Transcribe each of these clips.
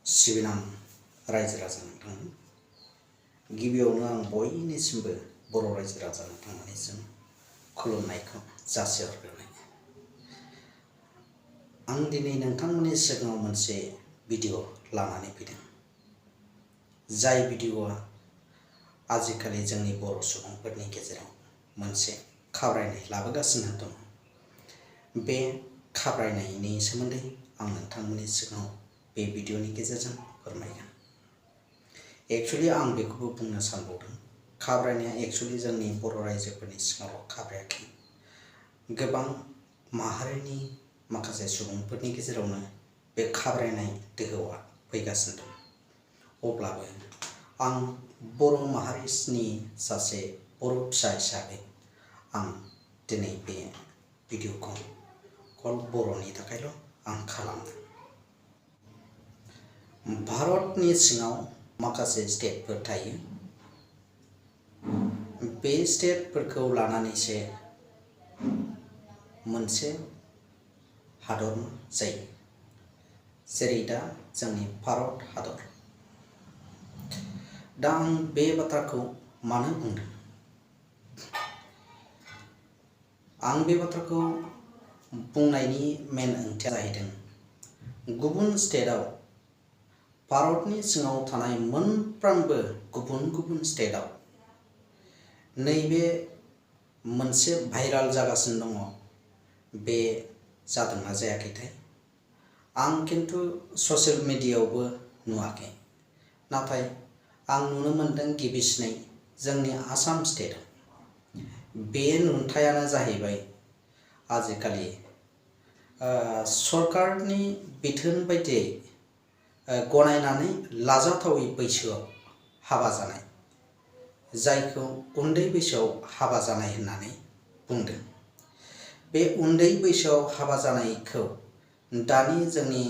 सिबिनां रायजो राजा नोंथां गिबियावनो आं बयनिसिमबो बर' रायजो राजा नोंथांमोननिसिम खुलुमनायखौ जासिहरग्रोबाय। आं दिनै नोंथांमोननि सिगाङाव मोनसे भिडिअ लानानै फैदों। जाय भिडिअआ आजिखालि जोंनि बर' सुबुंफोरनि गेजेराव मोनसे खावरायनाय लाबोगासिनो दं। बे खावरायनायनि सोमोन्दै आं नोंथांमोननि सिगाङाव बे भिडिअनि गेजेरजों फोरमायगोन। एक्चुअली आं बेखौबो बुंनो सानबावदों, खावरायनाया एक्चुअली जोंनि बर' रायजोफोरनि सिगाङाव खावरायाखै। गोबां माहारिनि माखासे सुबुंफोरनि गेजेरावनो बे खावरायनाय दोहौआ फैगासिनो दं। अब्लाबो आं बर' माहारिनि सासे बर' फिसा हिसाबै आं दिनै बे भिडिअखौ कल बर'नि थाखायल' आं खालामदों। भारतनि सिङाव माखासे स्टेटफोर थायो। बे स्टेटफोरखौ लानानैसो मोनसे हादर जायो। जेरै दा जोंनि भारत हादर। दा आं बे बाथ्राखौ मानो बुंदों? आं बे बाथ्राखौ बुंनायनि मेन ओंथिया जाहैदों, गुबुन स्टेटआव भारतनि सिङाव थानाय मोनफ्रोमबो गुबुन गुबुन स्टेटआव नैबे मोनसे भाइराल जागासिनो दङ। बे जादोंना जायाखैथाय आं खिन्थु ससियेल मिडियायावबो नुवाखै, नाथाय आं नुनो मोनदों गिबिसिनै जोंनि आसाम स्टेटआव। बे नुथायानो जाहैबाय आजिखालि सरकारनि बिथोन बायदियै गनायनानै लाजाथावै बैसोआव हाबा जानाय, जायखौ उन्दै बैसोआव हाबा जानाय होननानै बुंदों। बे उन्दै बैसोआव हाबा जानायखौ दानि जोंनि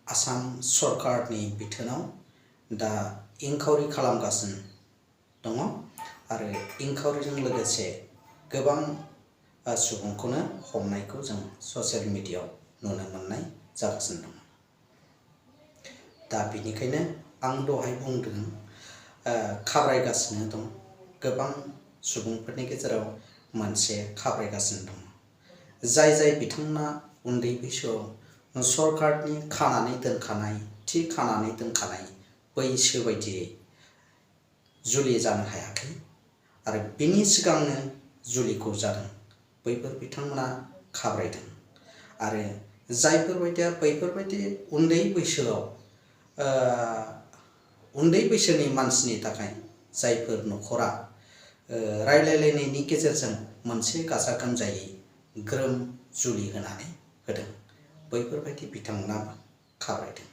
आसाम सरकारनि बिथोनाव दा इनकुवारि खालामगासिनो दङ आरो इनकुवारिजों लोगोसे गोबां सुबुंखौनो हमनायखौ जों ससियेल मिडियायाव नुनो मोननाय जागासिनो दङ। दा बेनिखायनो आं दहाय बुंदों, खावरायगासिनो दं। गोबां सुबुंफोरनि गेजेराव मोनसे खावरायगासिनो दं। जाय बिथांमोना उन्दै बैसोआव सरकारनि खानानै दोनखानाय, थि खानानै दोनखानाय बैसो बायदियै जुलि जानो हायाखै आरो बिनि सिगांनो जुलिखौ जादों, बैफोर बिथांमोना खावरायदों। आरो जायफोरबायदिया बैफोरबायदि उन्दै बैसोआव उन्दै बैसोनि मानसिनि थाखाय जायफोर न'खरा रायलायलायनायनि गेजेरजों मोनसे गाजा गोमजायै ग्रोम जुलि होनानै होदों, बैफोरबायदि बिथांमोनाबो खावरायदों।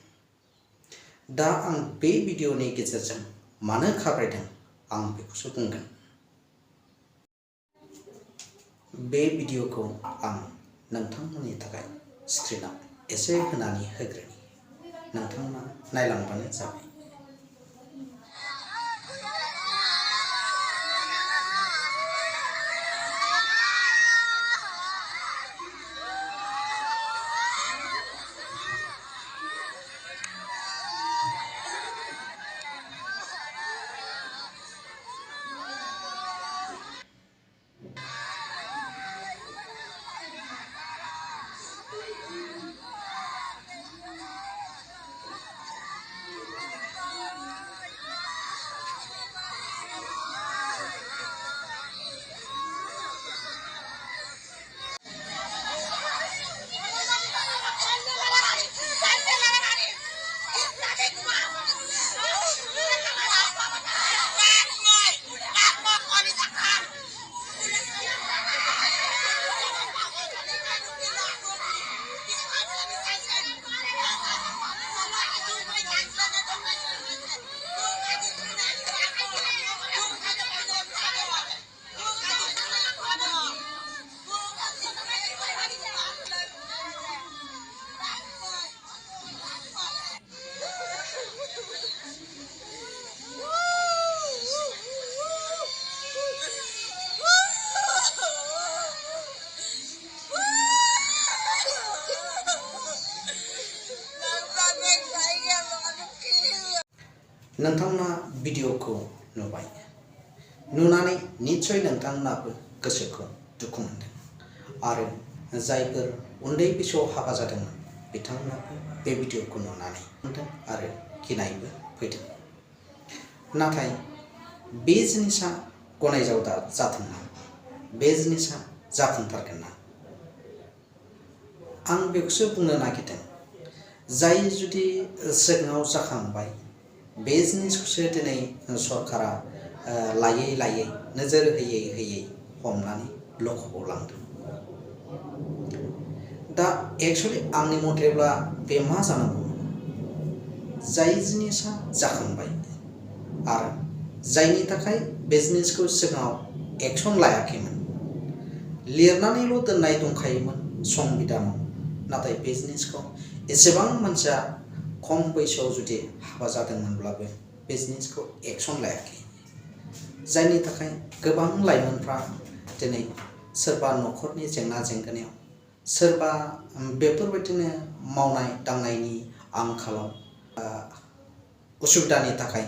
दा आं बे भिडिअनि गेजेरजों मानो खावरायदों आं बेखौसो बुंगोन। बे भिडिअखौ आं नोंथांमोननि थाखाय स्क्रिनाव एसे होनानै होग्रोनि, नोंथांमोना नायलांबानो जाबाय। नोंथांमोना भिडिअखौ नुबाय नुनानै निश्चय नोंथांमोनाबो गोसोखौ दुखु मोनदों आरो जायफोर उन्दै बैसोआव हाबा जादोंमोन बिथांमोनाबो बे भिडिअखौ नुनानै मोनदों आरो गिनायबो फैदों। नाथाय बे जिनिसा गनायजाव जाथोंना बे जिनिसा जाफुंथारगोन ना आं बेखौसो बुंनो नागिरदों। जाय जुदि सिगाङाव जाखांबाय बे जिनिसखौसो दिनै सरकारा लायै लायै नोजोर होयै होयै हमनानै लखबआव लांदों। दा एक्चुअलि आंनि मथेब्ला बे मा जानांगौ जाय जिनिसा जाखांबाय आरो जायनि थाखाय बे जिनिसखौ सिगाङाव एक्सन लायाखैमोन लिरनानैल' दोननाय दंखायोमोन संबिधानाव नाथाय बे जिनिसखौ एसेबां मानसिया खम बैसोआव जुदि हाबा जादोंमोनब्लाबो बे जिनिसखौ एक्सन लायाखै जायनि थाखाय गोबां लाइमोनफ्रा दिनै सोरबा न'खरनि जेंना जेंगोनायाव सोरबा बेफोरबायदिनो मावनाय दांनायनि आंखालाव उसुबिदानि थाखाय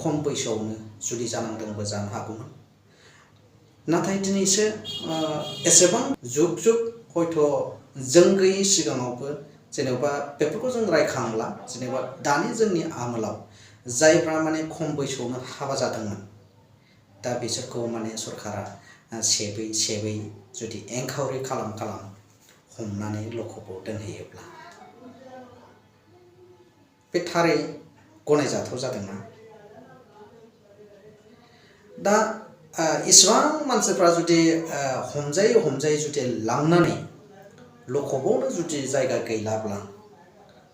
खम बैसोआवनो जुलि जानांदोंबो जानो हागौमोन। नाथाय दिनैसो एसेबां जुग जुग हयथ' जों गैयै सिगाङावबो जेनेबा बेफोरखौ जों रायखांला जेनेबा दानि जोंनि आमोलाव जायफ्रा माने खम बैसोआवनो हाबा जादोंमोन दा बिसोरखौ माने सरकारा सेबै सेबै जुदि एंखावरि खालाम हमनानै लखबआव दोनहैयोब्ला बे थारै गनायजाथाव जादोंना? दा इसेबां मानसिफ्रा जुदि हमजायै जुदि लांनानै लखबआवनो जुदि जायगा गैलाब्ला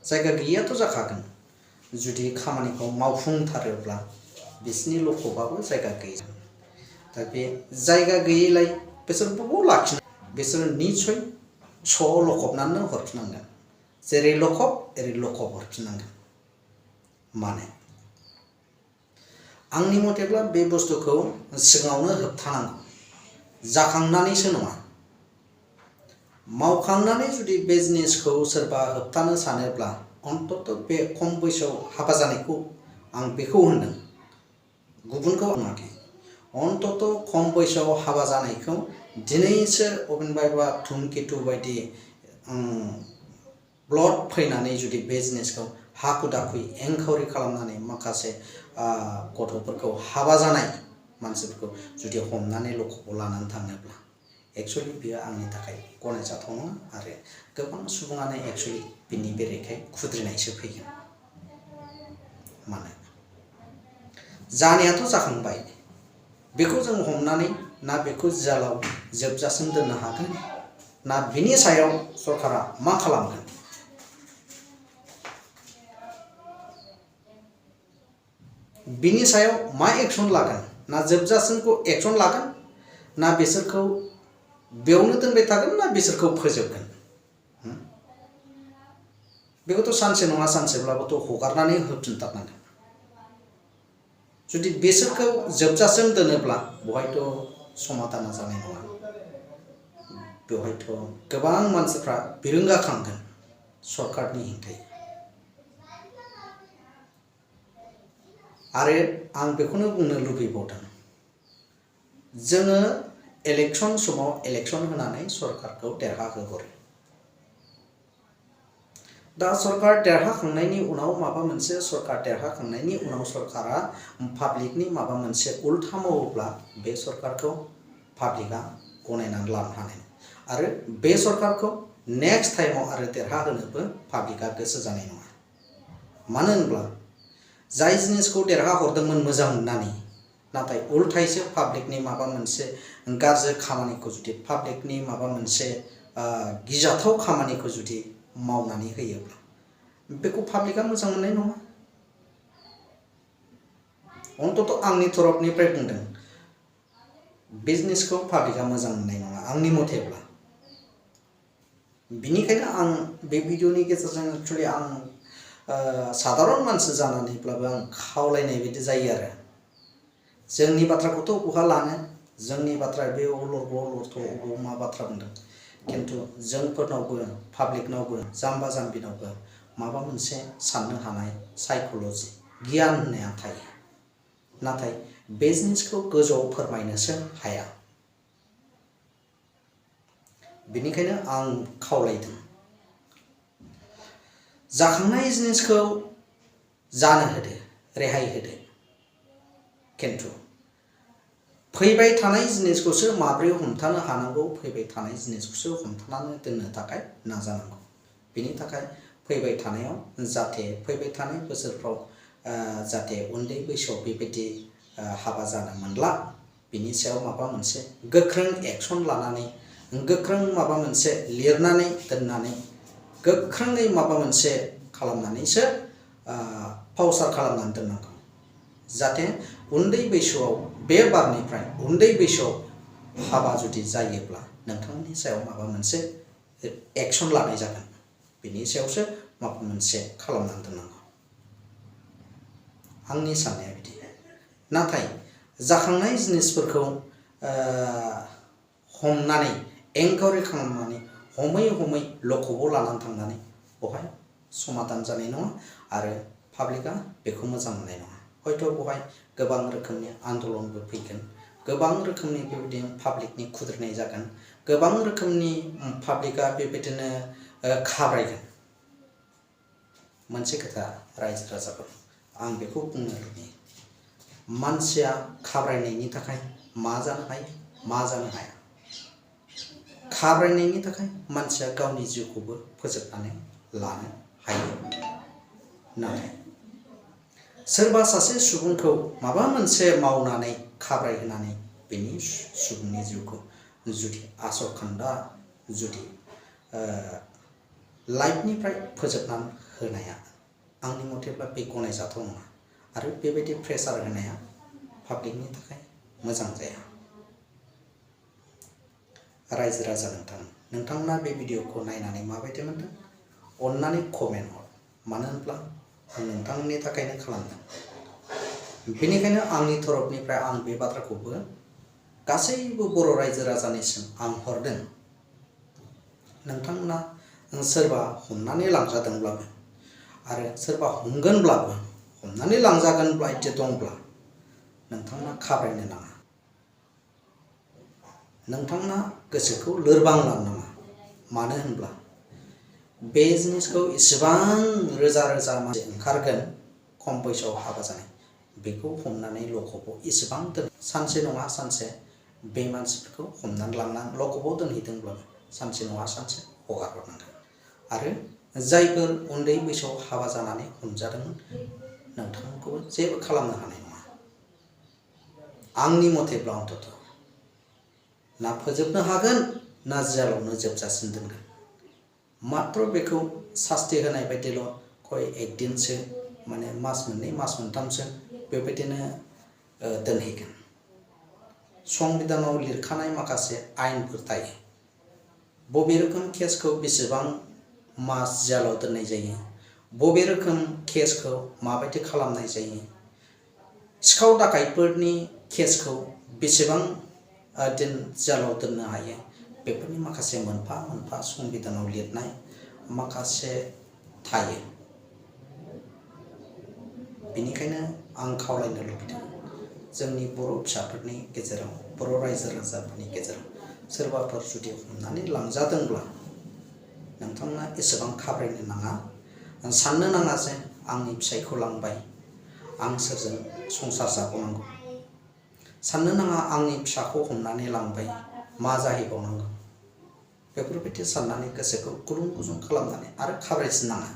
जायगा गैयियाथ' जाखागोन जुदि खामानिखौ मावफुंथारोब्ला बिसोरनि लखबआबो जायगा गैया। दा बे जायगा गैयैलाय बिसोर बबाव लाखिनो बिसोरो निस्सय स'आव लखबनानै हरफिननांगोन जेरै लखब एरै लखब हरफिननांगोन। माने आंनि मथेब्ला बे बुस्थुखौ सिगाङावनो होबथानांगौ जाखांनानैसो नङा मावखांनानै जुदि बे जिनिसखौ सोरबा होबथानो सानोब्ला अन्तत बे खम बैसोआव हाबा जानायखौ आं बेखौ होनदों गुबुनखौ बुङाखै अन्तत खम बैसोआव हाबा जानायखौ दिनैसो अबेनबायबा धुमकेतु बायदि ब्लड फैनानै जुदि बे जिनिसखौ हाखु दाखुयै एंखावरि खालामनानै माखासे गथ'फोरखौ हाबा जानाय मानसिफोरखौ जुदि हमनानै लखबआव लानानै थाङोब्ला एक्चुअलि बेयो आंनि थाखाय गनायजाथाव नङा आरो गोबां सुबुङानो एक्चुअलि बिनि बेरेखायै खुद्रिनायसो फैगोन। मानो जानायाथ' जाखांबाय बेखौ जों हमनानै ना बेखौ जेलाव जोबजासिम दोननो हागोन ना बिनि सायाव सरकारा मा खालामगोन बिनि सायाव मा एक्सन लागोन ना जोबजासिमखौ एक्सन लागोन ना बिसोरखौ बेयावनो दोनबाय थागोन ना बिसोरखौ फोजोबगोन बेखौथ' सानसे नङा सानसेब्लाबोथ' हगारनानै होफिनथारनांगोन। जुदि बिसोरखौ जोबजासिम दोनोब्ला बहायथ' समाधाना जानाय नङा बेवहायथ' गोबां मानसिफ्रा बिरोंगाखांगोन सरकारनि हेंथायै। आरो आं बेखौनो बुंनो लुबैबावदों जोङो इलेक्सन समाव इलेक्सन होनानै सरकारखौ देरहाहोहरो दा सरकार देरहाखांनायनि उनाव माबा मोनसे सरकार देरहाखांनायनि उनाव सरकारा पाब्लिकनि माबा मोनसे उल्था मावोब्ला बे सरकारखौ पाब्लिकआ गनायनानै लानो हानाय आरो बे सरकारखौ नेक्स्ट टाइमाव आरो देरहाहोनोबो पाब्लिकआ गोसो जानाय नङा। मानो होनब्ला जाय जिनिसखौ देरहाहरदोंमोन मोजां मोननानै नाथाय उल्थायसो पाब्लिकनि माबा मोनसे गाज्रि खामानिखौ जुदि पाब्लिकनि माबा मोनसे गिजाथाव खामानिखौ जुदि मावनानै होयोब्ला बेखौ पाब्लिकआ मोजां मोननाय नङा। अन्तत आंनि तरफनिफ्राय बुंदों बिजनेसखौ पाब्लिकआ मोजां मोननाय नङा आंनि मथेब्ला। बिनिखायनो आं बे भिडिअनि गेजेरजों एक्चुअलि आं साधारन मानसि जानानैब्लाबो आं खावलायनाय बायदि जायो आरो जोंनि बाथ्राखौथ' बहा लानो जोंनि बाथ्रा बे अलरथ' मा बाथ्रा बुंदों किन्तु जोंफोरनावबो पाब्लिकनावबो जाम्बा जाम्बिनावबो माबा मोनसे साननो हानाय साइक'लजि गियान होननाया थायो, नाथाय बे जिनिसखौ गोजौआव फोरमायनोसो हाया। बेनिखायनो आं खावलायदों, जाखांनाय जिनिसखौ जानो होदो, रेहाय होदो, किन्तु फैबाय थानाय जिनिसखौसो माब्रै हमथानो हानांगौ, फैबाय थानाय जिनिसखौसो हमथानानै दोननो थाखाय नाजानांगौ। बेनि थाखाय फैबाय थानायाव जाहाथे फैबाय थानाय बोसोरफ्राव जाहाथे उन्दै बैसोआव बेबायदि हाबा जानो मोनला, बिनि सायाव माबा मोनसे गोख्रों एक्सन लानानै, गोख्रों माबा मोनसे लिरनानै दोननानै, गोख्रोङै माबा मोनसे खालामनानैसो फावसार खालामनानै दोननांगौ। जाहाथे उन्दै बैसोआव बे बारनिफ्राय उन्दै बैसोआव हाबा जुदि जायोब्ला नोंथांनि सायाव माबा मोनसे एक्सन लानाय जागोन, बिनि सायावसो माबा मोनसे खालामनानै दोननांगौ। आंनि साननाया बिदि। नाथाय जाखांनाय जिनिसफोरखौ हमनानै एंकरि खालामनानै हमै हमै लकआव लानानै थांनानै बहाय समाधान जानाय नङा आरो पाब्लिकआ बेखौ मोजां मोननाय नङा। हयथ' बहाय गोबां रोखोमनि आन्दलनबो फैगोन, गोबां रोखोमनि बेबायदिनो पाब्लिकनि खुद्रिनाय जागोन, गोबां रोखोमनि पाब्लिकआ बेबायदिनो खाब्रायगोन। मोनसे खोथा रायजो राजाफोर, आं बेखौ बुंनो लुबैयो, मानसिया खाब्रायनायनि थाखाय मा जानो हायो, मा जानो हाया। खाब्रायनायनि थाखाय मानसिया गावनि जिउखौबो फोजोबनानै लानो हायो। नाथाय सोरबा सासे सुबुंखौ माबा मोनसे मावनानै खाब्रायहोनानै बेनि सुबुंनि जिउखौ जुदि आसखान्दा जुदि लाइफनिफ्राय फोजोबनानै होनाया आंनि मथेब्ला बे गनायजाथाव नङा आरो बेबायदि प्रेसार होनाया पाब्लिकनि थाखाय मोजां जाया। रायजो राजा नोंथांमोना बे भिडिअखौ नायनानै माबायदि मोनदों? अन्नानै कमेन्ट हर, मानो होनब्ला आं नोंथांनि थाखायनो खालामदों। बेनिखायनो आंनि तरफनिफ्राय आं बे बाथ्राखौबो गासैबो बर' रायजो राजानिसिम आं हरदों। नोंथांमोना सोरबा हमनानै लांजादोंब्लाबो आरो सोरबा हमगोनब्लाबो, हमनानै लांजागोन बायदि दंब्ला नोंथांमोना खाब्रायनो नाङा, नोंथांमोना गोसोखौ लोरबां लानाङा। मानो होनब्ला बे जिनिसखौ इसेबां रोजा रोजा मानसि ओंखारगोन खम बैसोआव हाबा जानाय, बेखौ हमनानै लकआव इसेबां सानसे नङा सानसे बे मानसिफोरखौ हमनानै लांनानै लकआव दोनहैदोंब्लाबो सानसे नङा सानसे हगार हरनांगोन। आरो जायफोर उन्दै बैसोआव हाबा जानानै हमजादोंमोन, नोंथांखौबो जेबो खालामनो हानाय नङा आंनि मथेब्ला। अन्तत ना फोजोबनो हागोन ना जेलावनो जोबजासिम दोनगोन। मात्र बेखौ सास्ति होनाय बायदिल' कय एकदिनसो, माने मास मोननै मास मोनथामसो बेबायदिनो दोनहैगोन। संबिधानाव लिरखानाय माखासे आयेनफोर थायो, बबे रोखोम केसखौ बेसेबां मास जेलाव दोननाय जायो, बबे रोखोम केसखौ माबायदि खालामनाय जायो, सिखाव दाखाइटफोरनि केसखौ बेसेबां दिन जेलाव दोननो हायो, बेफोरनि माखासे मोनफा मोनफा संबिधानाव लिरनाय माखासे थायो। बेनिखायनो आं खावलायनो लुबैदों, जोंनि बर' फिसाफोरनि गेजेराव, बर' रायजो राजाफोरनि गेजेराव सोरबाफोर जुदि हमनानै लांजादोंब्ला नोंथांमोना एसेबां खाब्रायनो नाङा। साननो नाङा जे आंनि फिसाइखौ लांबाय, आं सोरजों संसार जाबावनांगौ। साननो नाङा आंनि फिसाखौ हमनानै लांबाय, मा जाहैबावनांगौ। बेफोरबायदि साननानै गोसोखौ गुलुं गुजुं खालामनानै आरो खाब्रायसिनाङा।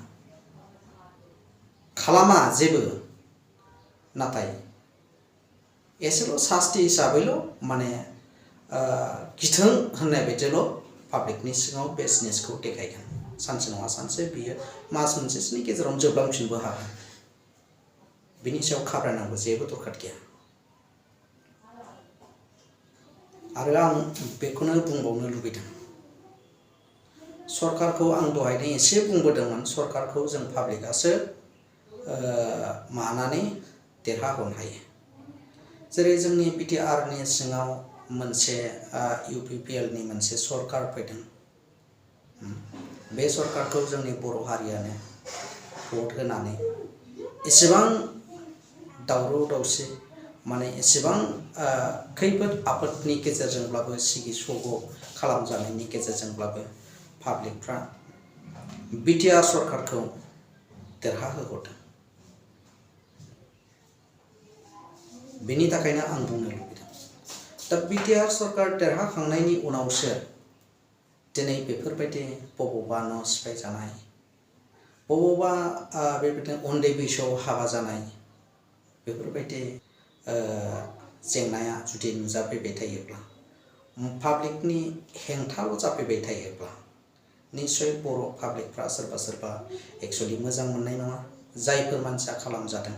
खालामा जेबो, नाथाय एसेल' सास्ति हिसाबैल' माने गिथों होननाय बायदिल' पाब्लिकनि सिगाङाव बे जिनिसखौ देखायगोन। सानसे नङा सानसे बियो मास मोनसेसोनि गेजेरावनो जोबलांफिनबो हागौ। बिनि सायाव खाब्रायनांगौ जेबो दरखार गैया। आरो आं बेखौनो बुंबावनो लुबैदों, सरकारखौ आं दहायनो एसे बुंबोदोंमोन, सरकारखौ जों पाब्लिकआसो मानानै देरहाहरनो हायो। जेरै जोंनि बिटिआरनि सिङाव मोनसे UPPLनि मोनसे सरकार फैदों। बे सरकारखौ जोंनि बर' हारियानो भट होनानै एसेबां दावराव दावसि माने एसेबां खैफोद आफोदनि गेजेरजोंब्लाबो सिगि सग' खालामजानायनि गेजेरजोंब्लाबो पाब्लिकफ्रा बिटिआर सरकारखौ देरहाहोहरदों। बेनि थाखायनो आं बुंनो लुबैदों दा बिटिआर सरकार देरहाखांनायनि उनावसो दिनै बेफोरबायदि बबावबा न' सिफायजानाय, बबावबा बेबायदिनो उन्दै बैसोआव हाबा जानाय, बेफोरबायदि जेंनाया जुदि नुजाफैबाय थायोब्ला, पाब्लिकनि हेंथाल' जाफैबाय थायोब्ला निश्चय बर' पाब्लिकफ्रा सोरबा सोरबा एक्चुअलि मोजां मोननाय नङा। जायफोर मानसिया खालामजादों,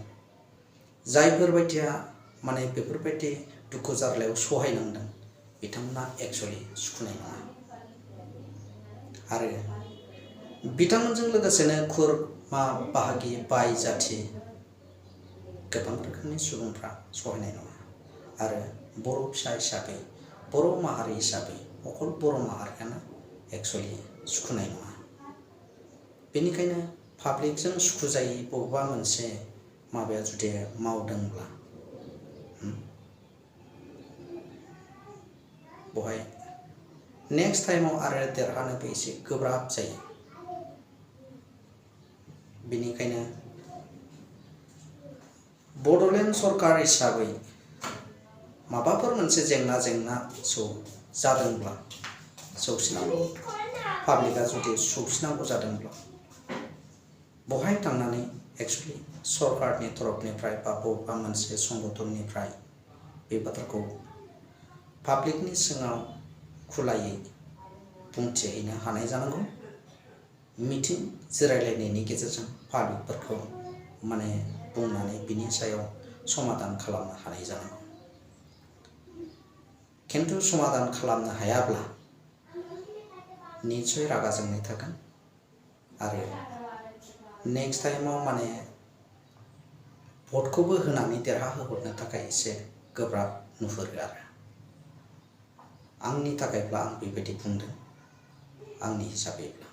जायफोर बायदिया माने बेफोरबायदि दुखु जारलायाव सहायनांदों, बिथांमोना एक्चुअलि सुखुनाय नङा। आरो बिथांमोनजों लोगोसेनो खुरमा बाहागि बाय जाथि गोबां रोखोमनि सुबुंफ्रा सहायनाय नङा। आरो बर' फिसा हिसाबै, बर' माहारि हिसाबै अकल बर' माहारियानो एक्चुअलि सुखुनाय नङा। बेनिखायनो पाब्लिकजों सुखुजायै बबेबा मोनसे माबाया जुदि मावदोंब्ला बहाय नेक्स्ट टाइमाव आरो देरहानोबो एसे गोब्राब जायो। बेनिखायनो बड'लेण्ड सरकार हिसाबै माबाफोर मोनसे जेंना जादोंब्ला सौसिनांगौ, पाब्लिकआ जुदि सौसिनांगौ जादोंब्ला बहाय थांनानै एक्चुअलि सरकारनि तरफनिफ्राय बा बबेबा मोनसे संगठननिफ्राय बे बाथ्राखौ पाब्लिकनि सिगाङाव खुलायै बुंथिहैनो हानाय जानांगौ। मिटिं जिरायलायनायनि गेजेरजों पाब्लिकफोरखौ माने बुंनानै बिनि सायाव समाधान खालामनो हानाय जानांगौ। खिन्थु समाधान खालामनो हायाब्ला निश्चय रागा जोंनाय थागोन आरो नेक्स्ट टाइमाव माने भटखौबो होनानै देरहाहोहरनो थाखाय एसे गोब्राब नुहुरो। आरो आंनि थाखायब्ला आं बेबायदि बुंदों, आंनि हिसाबैब्ला।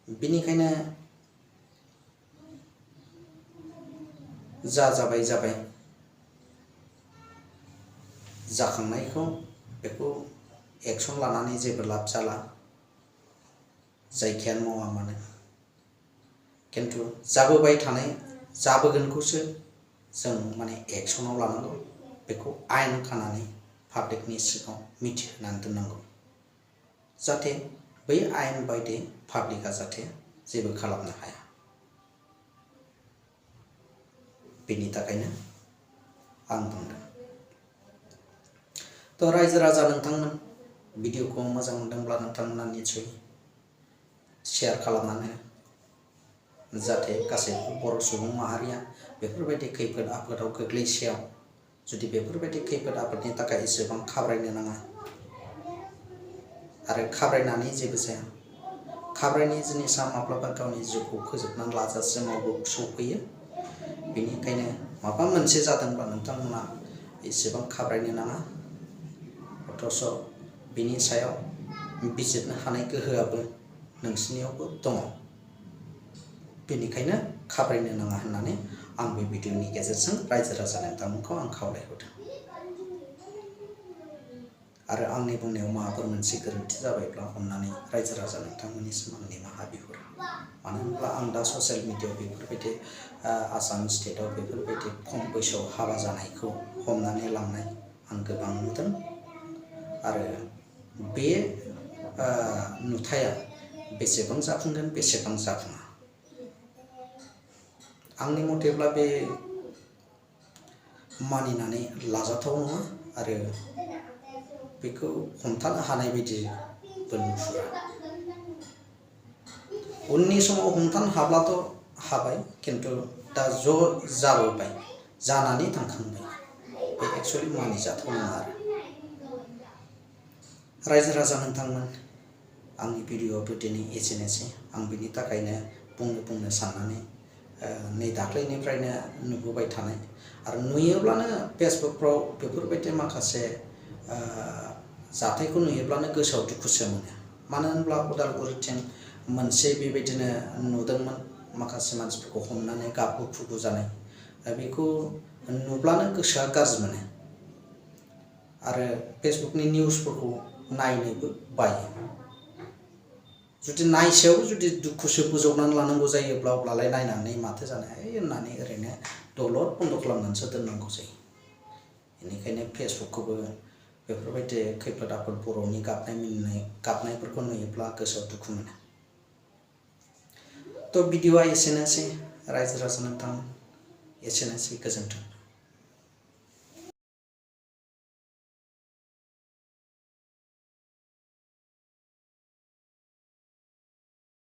बेनिखायनो जाबाय जाखांनायखौ बेखौ एक्सन लानानै जेबो लाब जाला, जायखियानो मावा मानो। खिन्थु जाबोबाय थानाय जाबोगोनखौसो जों माने एक्सनाव लानांगौ। बेखौ आयेन खानानै पाब्लिकनि सिगाङाव मिथिहोनानै दोननांगौ, जाहाथे बै आयेन बायदि पाब्लिकआ जाहाथे जेबो खालामनो हाया। बेनि थाखायनो आं बुंदों। तो रायजो राजा नोंथांमोन, भिडिअखौ मोजां मोनदोंब्ला नोंथांमोना निस्सय शेयार खालामनानै जाहाथे गासैबो बर' सुबुं माहारिया बेफोरबायदि खैफोद आफोदाव गोग्लैसेयाव जुदि बेफोरबायदि खैफोद आफोदनि थाखाय एसेबां खाब्रायनो नाङा आरो खाब्रायनानै जेबो जाया। खाब्रायनाय जिनिसा माब्लाबा गावनि जिउखौ फोजोबनानै लाजासिमावबो सौफैयो। बेनिखायनो माबा मोनसे जादोंब्ला नोंथांमोना एसेबां खाब्रायनो नाङा। अथ'स' बिनि सायाव बिजिरनो हानाय गोहोआबो नोंसिनियावबो दङ। बेनिखायनो खाब्रायनो नाङा होननानै आं बे भिडिअनि गेजेरजों रायजो राजा नोंथांमोनखौ आं खावलायहरदों। आरो आंनि बुंनायाव माबाफोर मोनसे गोरोन्थि जाबायब्ला अननानै रायजो राजा नोंथांमोननिसिम आं निमाहा बिहरो। मानो होनब्ला आं दा ससियेल मिडियायाव बेफोरबायदि आसाम स्टेटआव बेफोरबायदि खम बैसोआव हाबा जानायखौ हमनानै लांनाय आं गोबां नुदों। आरो बे नुथाया बेसेबां जाफुंगोन बेसेबां जाफुङा, आंनि मथेब्ला बे मानिनानै लाजाथाव नङा आरो बेखौ हमथानो हानाय बायदिबो नुहुरा। उननि समाव हमथानो हाब्लाथ' हाबाय, खिन्थु दा ज' जाबोबाय, जानानै थांखांबाय, बे एक्चुअलि मानिजाथाव नङा। आरो रायजो राजा नोंथांमोन, आंनि भिडिअ'आबो दिनै एसेनोसै। आं बिनि थाखायनो बुंनो साननानै नै दाख्लैनिफ्रायनो नुबोबाय थानाय आरो नुयोब्लानो फेसबुकफ्राव बेफोरबायदि माखासे जाथायखौ नुयोब्लानो गोसोआव दुखुसो मोनो। मानो होनब्ला उदालगुरिथिं मोनसे बेबायदिनो नुदोंमोन, माखासे मानसिफोरखौ हमनानै गाबगु खुगु जानाय, बेखौ नुब्लानो गोसोआ गाज्रि मोनो आरो फेसबुकनि निउसफोरखौ नायनोबो बायो। जुदि नायसेयाव जुदि दुखुसो बोजबनानै लानांगौ जायोब्ला अब्लालाय नायनानै माथो जानो होननानै ओरैनो दलद बन्द खालामनानैसो दोननांगौ जायो। बेनिखायनो फेसबुकखौबो बेफोरबायदि खैफोद आफोद बर'नि गाबनायफोरखौ नुयोब्ला गोसोआव दुखु मोनो। थ' भिडिअआ एसेनोसै रायजो राजा नोंथां, एसेनोसै, गोजोन्थों।